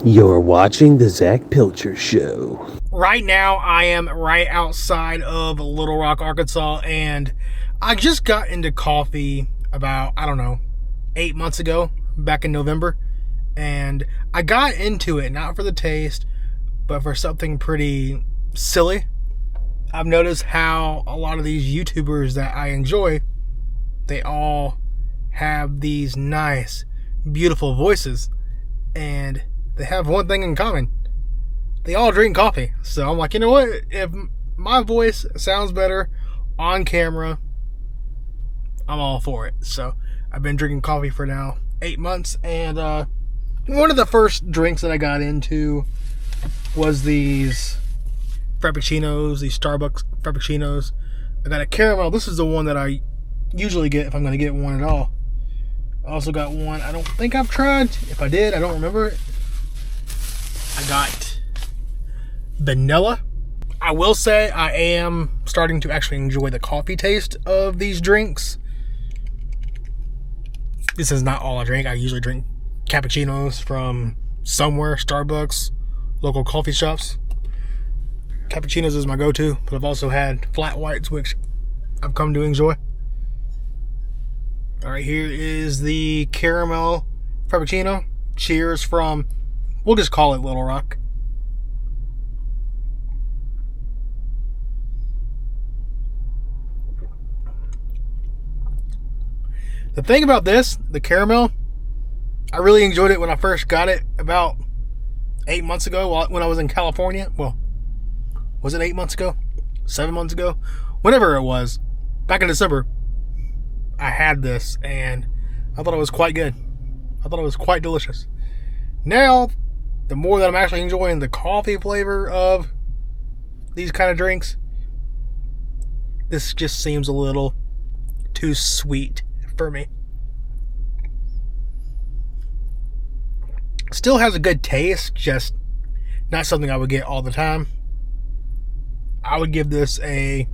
You're watching the Zach Pilcher Show. Right now, I am right outside of Little Rock, Arkansas, and I just got into coffee about, 8 months ago, back in November, and I got into it not for the taste, but for something pretty silly. I've noticed how a lot of these YouTubers that I enjoy, they all have these nice, beautiful voices, and they have one thing in common. They all drink coffee. So I'm like, you know what? If my voice sounds better on camera, I'm all for it. So I've been drinking coffee for now 8 months. And one of the first drinks that I got into was these Frappuccinos, these Starbucks Frappuccinos. I got a caramel. This is the one that I usually get if I'm going to get one at all. I also got one I don't think I've tried. If I did, I don't remember it. I got vanilla. I will say I am starting to actually enjoy the coffee taste of these drinks. This is not all I drink. I usually drink cappuccinos from somewhere, Starbucks, local coffee shops. Cappuccinos is my go-to, but I've also had flat whites, which I've come to enjoy. All right, here is the caramel Frappuccino. Cheers from, we'll just call it Little Rock. The thing about this, the caramel, I really enjoyed it when I first got it about 8 months ago when I was in California. Well, was it 8 months ago? 7 months ago? Whenever it was. Back in December, I had this and I thought it was quite good. I thought it was quite delicious. Now, the more that I'm actually enjoying the coffee flavor of these kind of drinks, this just seems a little too sweet for me. Still has a good taste, just not something I would get all the time. I would give this a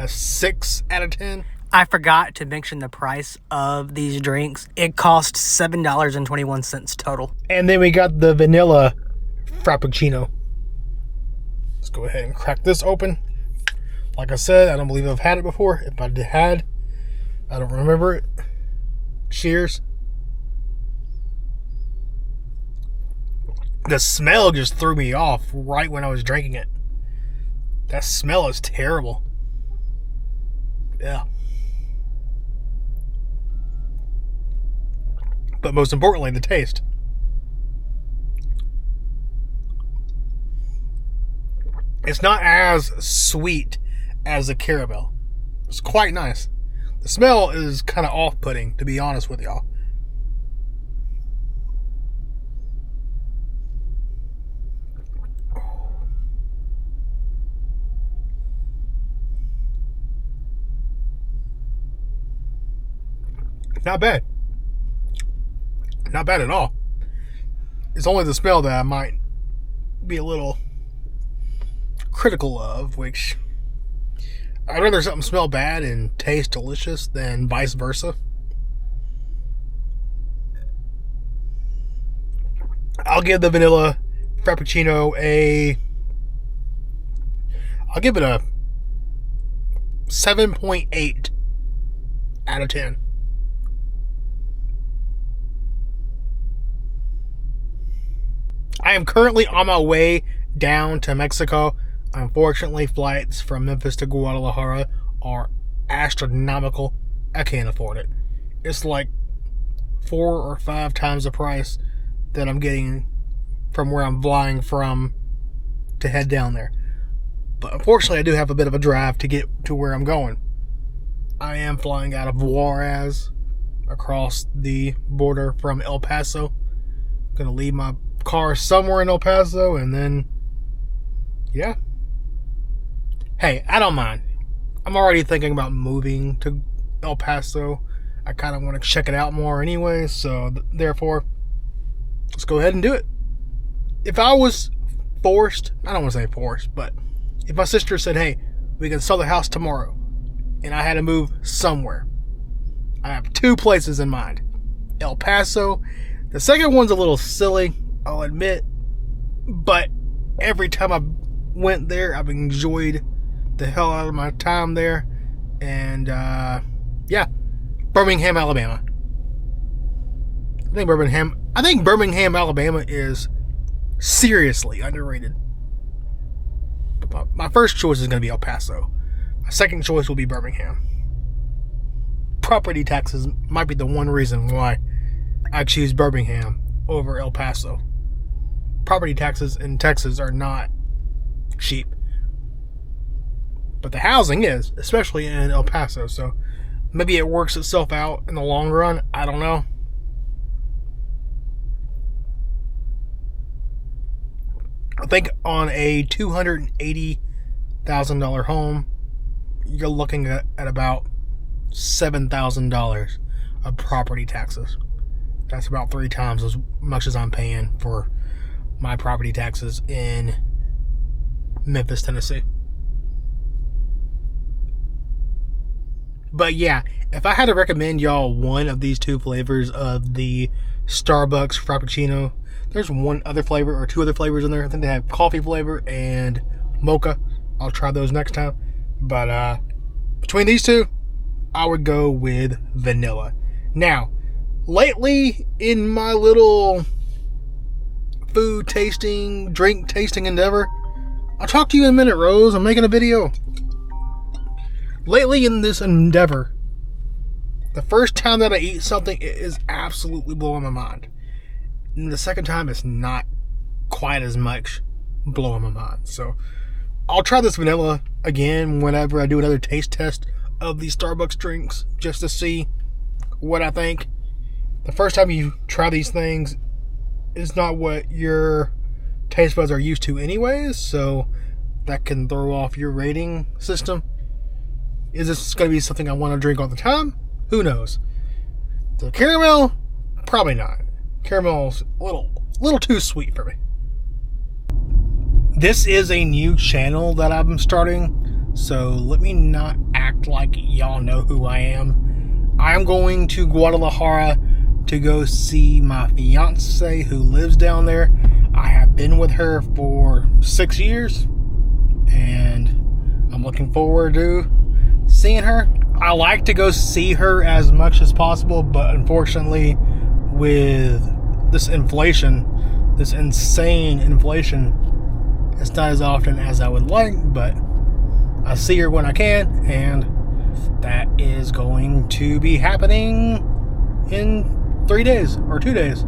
6 out of 10. I forgot to mention the price of these drinks. It cost $7.21 total. And then we got the vanilla Frappuccino. Let's go ahead and crack this open. Like I said, I don't believe I've had it before. If I had, I don't remember it. Cheers. The smell just threw me off right when I was drinking it. That smell is terrible. Yeah. But most importantly, the taste. It's not as sweet as the caramel. It's quite nice. The smell is kind of off-putting, to be honest with y'all. Not bad. Not bad at all. It's only the smell that I might be a little critical of, which I'd rather something smell bad and taste delicious than vice versa. I'll give the vanilla Frappuccino I'll give it a 7.8 out of 10. I am currently on my way down to Mexico. Unfortunately, flights from Memphis to Guadalajara are astronomical. I can't afford it. It's like 4 or 5 times the price that I'm getting from where I'm flying from to head down there. But unfortunately, I do have a bit of a drive to get to where I'm going. I am flying out of Juarez across the border from El Paso. Going to leave my car somewhere in El Paso, and then yeah, hey, I don't mind. I'm already thinking about moving to El Paso. I kind of want to check it out more anyway, so therefore let's go ahead and do it. If I was forced, I don't want to say forced, but if my sister said, hey, we can sell the house tomorrow, and I had to move somewhere, I have 2 places in mind: El Paso The second one's a little silly, I'll admit, but every time I went there, I've enjoyed the hell out of my time there. And yeah, Birmingham, Alabama. I think Birmingham, Alabama is seriously underrated. But my first choice is going to be El Paso. My second choice will be Birmingham. Property taxes might be the one reason why I choose Birmingham over El Paso. Property taxes in Texas are not cheap. But the housing is, especially in El Paso. So maybe it works itself out in the long run. I don't know. I think on a $280,000 home, you're looking at about $7,000 of property taxes. That's about 3 times as much as I'm paying for my property taxes in Memphis, Tennessee. But yeah, if I had to recommend y'all one of these 2 flavors of the Starbucks Frappuccino, there's one other flavor or 2 other flavors in there. I think they have coffee flavor and mocha. I'll try those next time. But between these 2, I would go with vanilla. Now, lately in my little food tasting, drink tasting endeavor, I'll talk to you in a minute, Rose. I'm making a video. Lately in this endeavor, the first time that I eat something, it is absolutely blowing my mind. And the second time, it's not quite as much blowing my mind. So I'll try this vanilla again whenever I do another taste test of these Starbucks drinks, just to see what I think. The first time you try these things, it's not what your taste buds are used to anyways, so that can throw off your rating system. Is this going to be something I want to drink all the time? Who knows? The caramel, probably not. Caramel's a little too sweet for me. This is a new channel that I'm starting, so let me not act like y'all know who I am. I'm going to Guadalajara to go see my fiance who lives down there. I have been with her for 6 years, and I'm looking forward to seeing her. I like to go see her as much as possible, but unfortunately with this inflation, this insane inflation, it's not as often as I would like, but I see her when I can, and that is going to be happening in 3 days or 2 days.